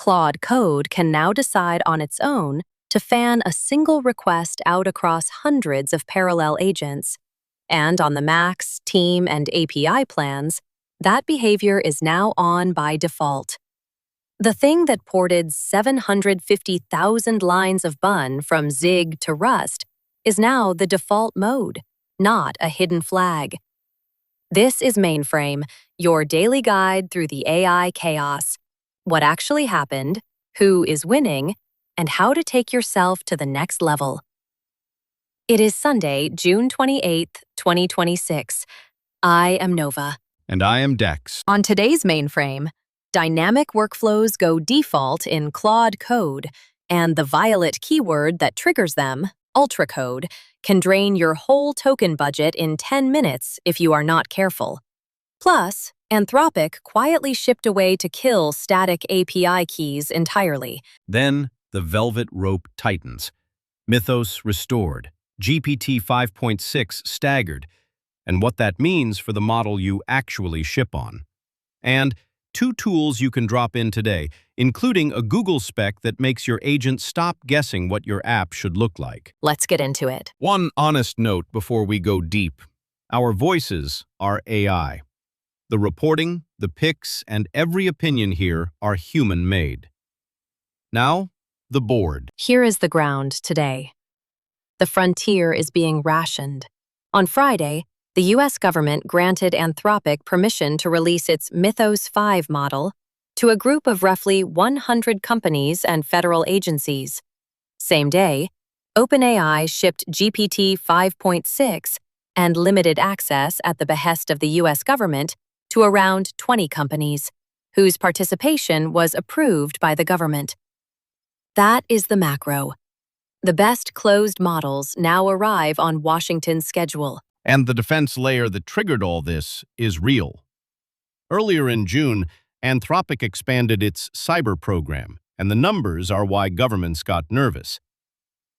Claude Code can now decide on its own to fan a single request out across hundreds of parallel agents. And on the Max, Team, and API plans, that behavior is now on by default. The thing that ported 750,000 lines of bun from Zig to Rust is now the default mode, not a hidden flag. This is Mainframe, your daily guide through the AI chaos. What actually happened, who is winning, and how to take yourself to the next level. It is Sunday, June 28th, 2026. I am Nova. And I am Dex. On today's Mainframe, dynamic workflows go default in Claude Code, and the violet keyword that triggers them, ultracode, can drain your whole token budget in 10 minutes if you are not careful. Plus, Anthropic quietly shipped away to kill static API keys entirely. Then, the velvet rope tightens. Mythos restored. GPT 5.6 staggered. And what that means for the model you actually ship on. And 2 tools you can drop in today, including a Google spec that makes your agent stop guessing what your app should look like. Let's get into it. One honest note before we go deep. Our voices are AI. The reporting, the pics, and every opinion here are human-made. Now, the board. Here is the ground today. The frontier is being rationed. On Friday, the U.S. government granted Anthropic permission to release its Mythos 5 model to a group of roughly 100 companies and federal agencies. Same day, OpenAI shipped GPT 5.6 and limited access at the behest of the U.S. government to around 20 companies, whose participation was approved by the government. That is the macro. The best closed models now arrive on Washington's schedule. And the defense layer that triggered all this is real. Earlier in June, Anthropic expanded its cyber program, and the numbers are why governments got nervous.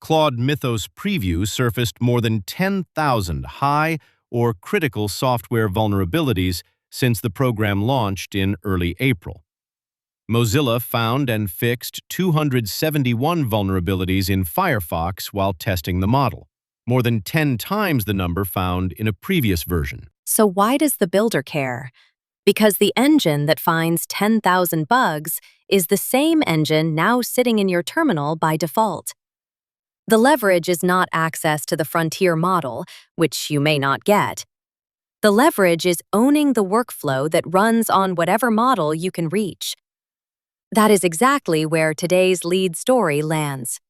Claude Mythos Preview surfaced more than 10,000 high or critical software vulnerabilities since the program launched in early April. Mozilla found and fixed 271 vulnerabilities in Firefox while testing the model, more than 10 times the number found in a previous version. So why does the builder care? Because the engine that finds 10,000 bugs is the same engine now sitting in your terminal by default. The leverage is not access to the frontier model, which you may not get. The leverage is owning the workflow that runs on whatever model you can reach. That is exactly where today's lead story lands.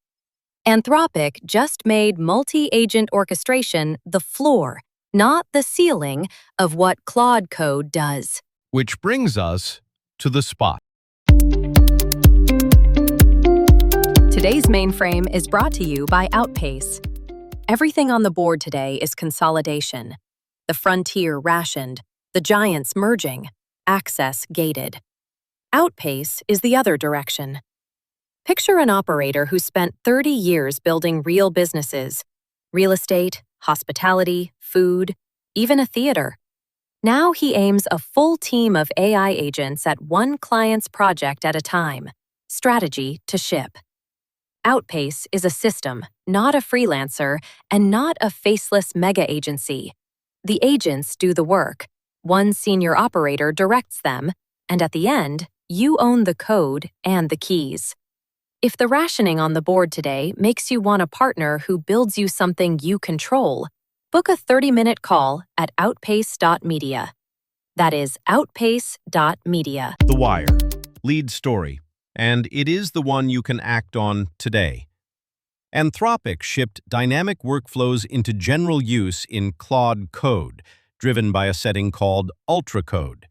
Anthropic just made multi-agent orchestration the floor, not the ceiling, of what Claude Code does. Which brings us to the spot. Today's Mainframe is brought to you by Outpace. Everything on the board today is consolidation. The frontier rationed, the giants merging, access gated. Outpace is the other direction. Picture an operator who spent 30 years building real businesses, real estate, hospitality, food, even a theater. Now he aims a full team of AI agents at one client's project at a time, strategy to ship. Outpace is a system, not a freelancer, and not a faceless mega agency. The agents do the work. One senior operator directs them, and at the end, you own the code and the keys. If the rationing on the board today makes you want a partner who builds you something you control, book a 30-minute call at outpace.media. That is outpace.media. The Wire. Lead story. And it is the one you can act on today. Anthropic shipped dynamic workflows into general use in Claude Code, driven by a setting called ultracode.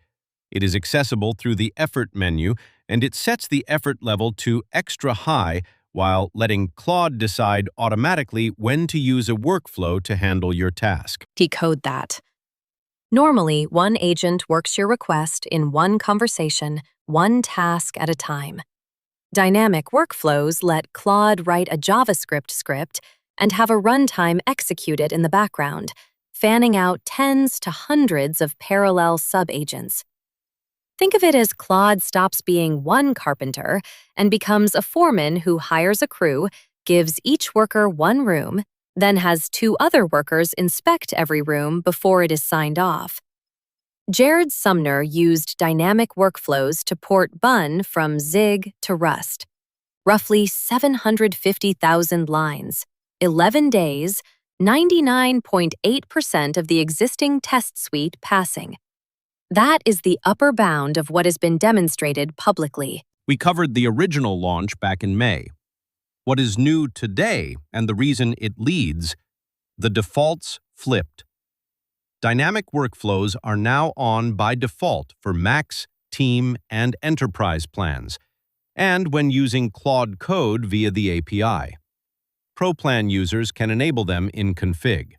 It is accessible through the effort menu, and it sets the effort level to extra high while letting Claude decide automatically when to use a workflow to handle your task. Decode that. Normally, one agent works your request in one conversation, one task at a time. Dynamic workflows let Claude write a JavaScript script and have a runtime execute it in the background, fanning out tens to hundreds of parallel sub-agents. Think of it as Claude stops being one carpenter and becomes a foreman who hires a crew, gives each worker one room, then has two other workers inspect every room before it is signed off. Jared Sumner used dynamic workflows to port Bun from Zig to Rust. Roughly 750,000 lines, 11 days, 99.8% of the existing test suite passing. That is the upper bound of what has been demonstrated publicly. We covered the original launch back in May. What is new today, and the reason it leads, the defaults flipped. Dynamic workflows are now on by default for Max, Team, and Enterprise plans, and when using Claude Code via the API. Pro plan users can enable them in config.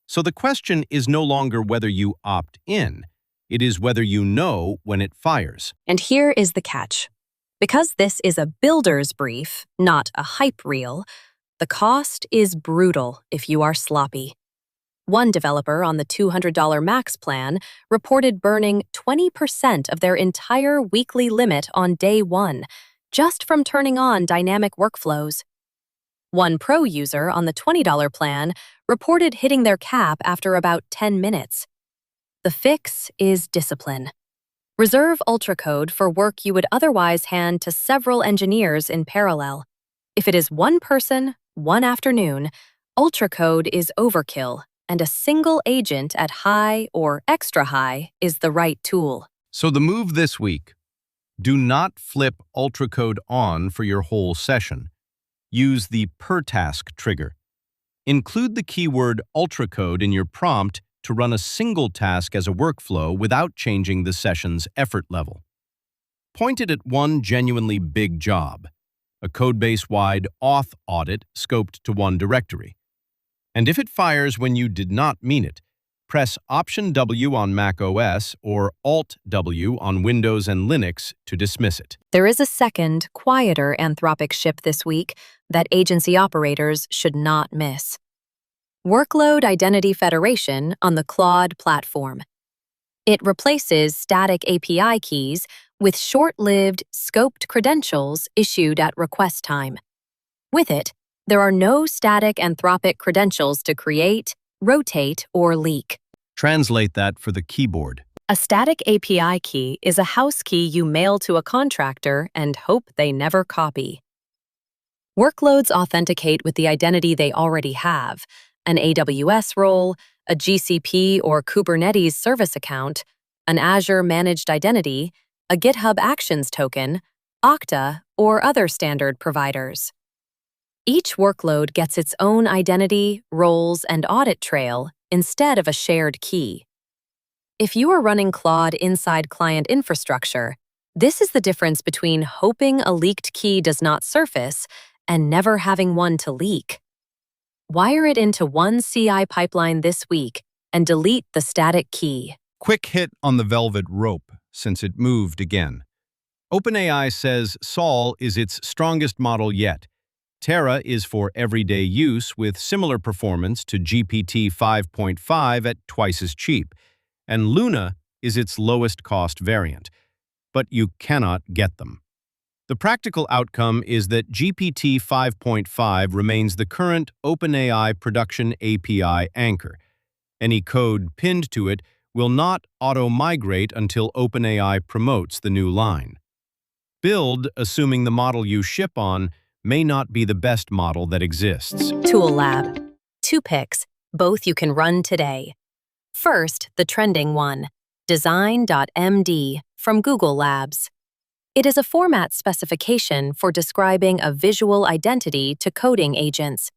So the question is no longer whether you opt in, it is whether you know when it fires. And here is the catch. Because this is a builder's brief, not a hype reel, the cost is brutal if you are sloppy. One developer on the $200 Max plan reported burning 20% of their entire weekly limit on day one, just from turning on dynamic workflows. One pro user on the $20 plan reported hitting their cap after about 10 minutes. The fix is discipline. Reserve UltraCode for work you would otherwise hand to several engineers in parallel. If it is one person, one afternoon, UltraCode is overkill, and a single agent at high or extra high is the right tool. So the move this week: do not flip UltraCode on for your whole session. Use the per task trigger. Include the keyword UltraCode in your prompt to run a single task as a workflow without changing the session's effort level. Point it at one genuinely big job, a codebase-wide auth audit scoped to one directory. And if it fires when you did not mean it, press Option W on Mac OS or Alt W on Windows and Linux to dismiss it. There is a second, quieter Anthropic ship this week that agency operators should not miss. Workload Identity Federation on the Claude Platform. It replaces static API keys with short-lived, scoped credentials issued at request time. With it, there are no static Anthropic credentials to create, rotate, or leak. Translate that for the keyboard. A static API key is a house key you mail to a contractor and hope they never copy. Workloads authenticate with the identity they already have: an AWS role, a GCP or Kubernetes service account, an Azure managed identity, a GitHub Actions token, Okta, or other standard providers. Each workload gets its own identity, roles, and audit trail instead of a shared key. If you are running Claude inside client infrastructure, this is the difference between hoping a leaked key does not surface and never having one to leak. Wire it into one CI pipeline this week and delete the static key. Quick hit on the velvet rope, since it moved again. OpenAI says Sol is its strongest model yet. Terra is for everyday use with similar performance to GPT 5.5 at twice as cheap, and Luna is its lowest cost variant. But you cannot get them. The practical outcome is that GPT 5.5 remains the current OpenAI production API anchor. Any code pinned to it will not auto-migrate until OpenAI promotes the new line. Build, assuming the model you ship on, may not be the best model that exists. Tool Lab. 2 picks, both you can run today. First, the trending one, design.md from Google Labs. It is a format specification for describing a visual identity to coding agents,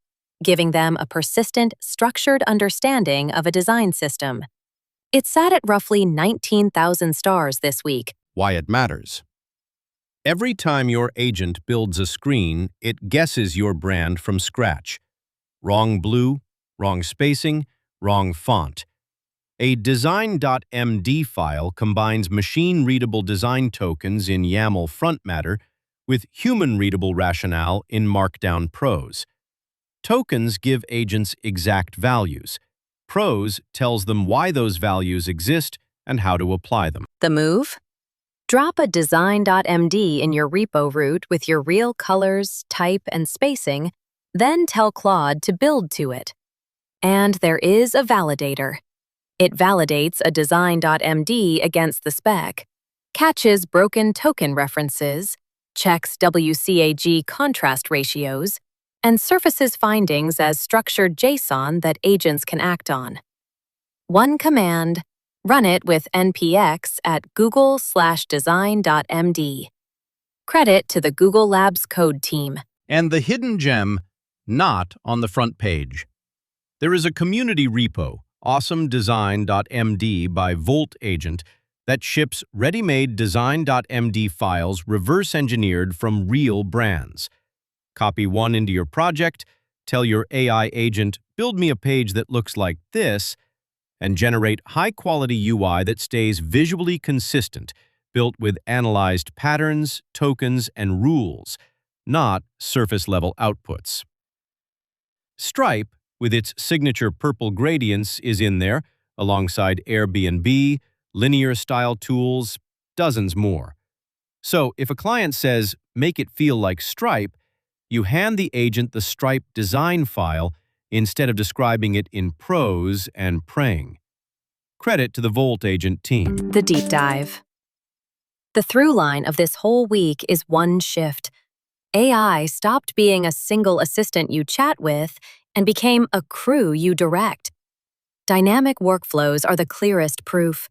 giving them a persistent, structured understanding of a design system. It sat at roughly 19,000 stars this week. Why it matters. Every time your agent builds a screen, it guesses your brand from scratch. Wrong blue, wrong spacing, wrong font. A design.md file combines machine-readable design tokens in YAML front matter with human-readable rationale in Markdown prose. Tokens give agents exact values. Prose tells them why those values exist and how to apply them. The move? Drop a design.md in your repo root with your real colors, type, and spacing, then tell Claude to build to it. And there is a validator. It validates a design.md against the spec, catches broken token references, checks WCAG contrast ratios, and surfaces findings as structured JSON that agents can act on. One command, run it with npx at google/design.md. Credit to the Google Labs code team. And the hidden gem, not on the front page. There is a community repo, awesomedesign.md by Volt Agent, that ships ready-made design.md files reverse-engineered from real brands. Copy one into your project, tell your AI agent, build me a page that looks like this, and generate high-quality UI that stays visually consistent, built with analyzed patterns, tokens, and rules, not surface-level outputs. Stripe, with its signature purple gradients, is in there, alongside Airbnb, linear style tools, dozens more. So if a client says, make it feel like Stripe, you hand the agent the Stripe design file instead of describing it in prose and praying. Credit to the Volt Agent team. The deep dive. The through line of this whole week is one shift. AI stopped being a single assistant you chat with and became a crew you direct. Dynamic workflows are the clearest proof.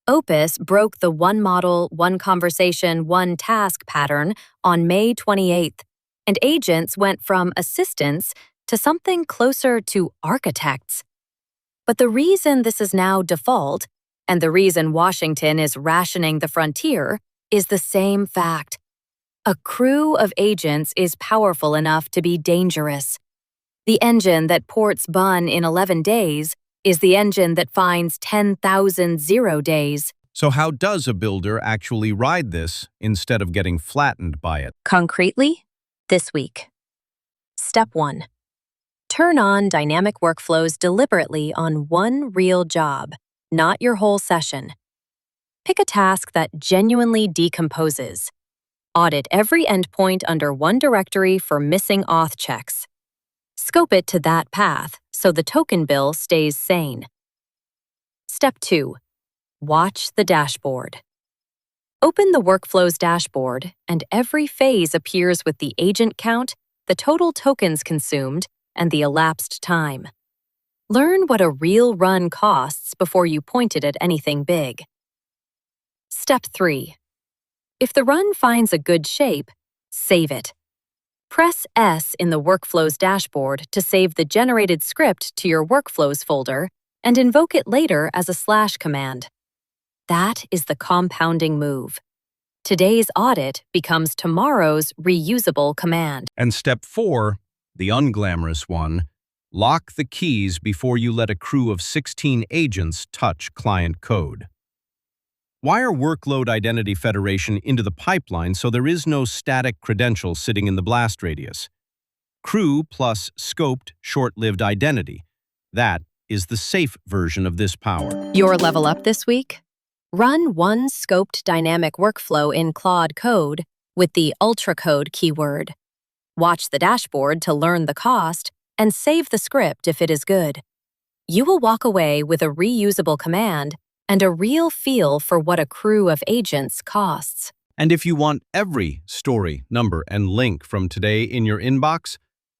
Opus broke the one model, one conversation, one task pattern on May 28th, and agents went from assistants to something closer to architects. But the reason this is now default, and the reason Washington is rationing the frontier, is the same fact. A crew of agents is powerful enough to be dangerous. The engine that ports Bun in 11 days is the engine that finds 10,000 0 days. So how does a builder actually ride this instead of getting flattened by it? Concretely, this week. Step 1. Turn on dynamic workflows deliberately on one real job, not your whole session. Pick a task that genuinely decomposes. Audit every endpoint under one directory for missing auth checks. Scope it to that path so the token bill stays sane. Step 2. Watch the dashboard. Open the Workflows dashboard, and every phase appears with the agent count, the total tokens consumed, and the elapsed time. Learn what a real run costs before you point it at anything big. Step 3. If the run finds a good shape, save it. Press S in the Workflows dashboard to save the generated script to your Workflows folder and invoke it later as a / command. That is the compounding move. Today's audit becomes tomorrow's reusable command. And step 4, the unglamorous one, lock the keys before you let a crew of 16 agents touch client code. Wire Workload Identity Federation into the pipeline so there is no static credential sitting in the blast radius. Crew plus scoped, short-lived identity. That is the safe version of this power. Your level up this week? Run one scoped dynamic workflow in Claude Code with the Ultra Code keyword. Watch the dashboard to learn the cost and save the script if it is good. You will walk away with a reusable command and a real feel for what a crew of agents costs. And if you want every story, number, and link from today in your inbox,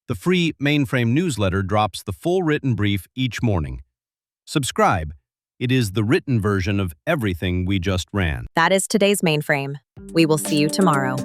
the free Mainframe newsletter drops the full written brief each morning. Subscribe. It is the written version of everything we just ran. That is today's Mainframe. We will see you tomorrow.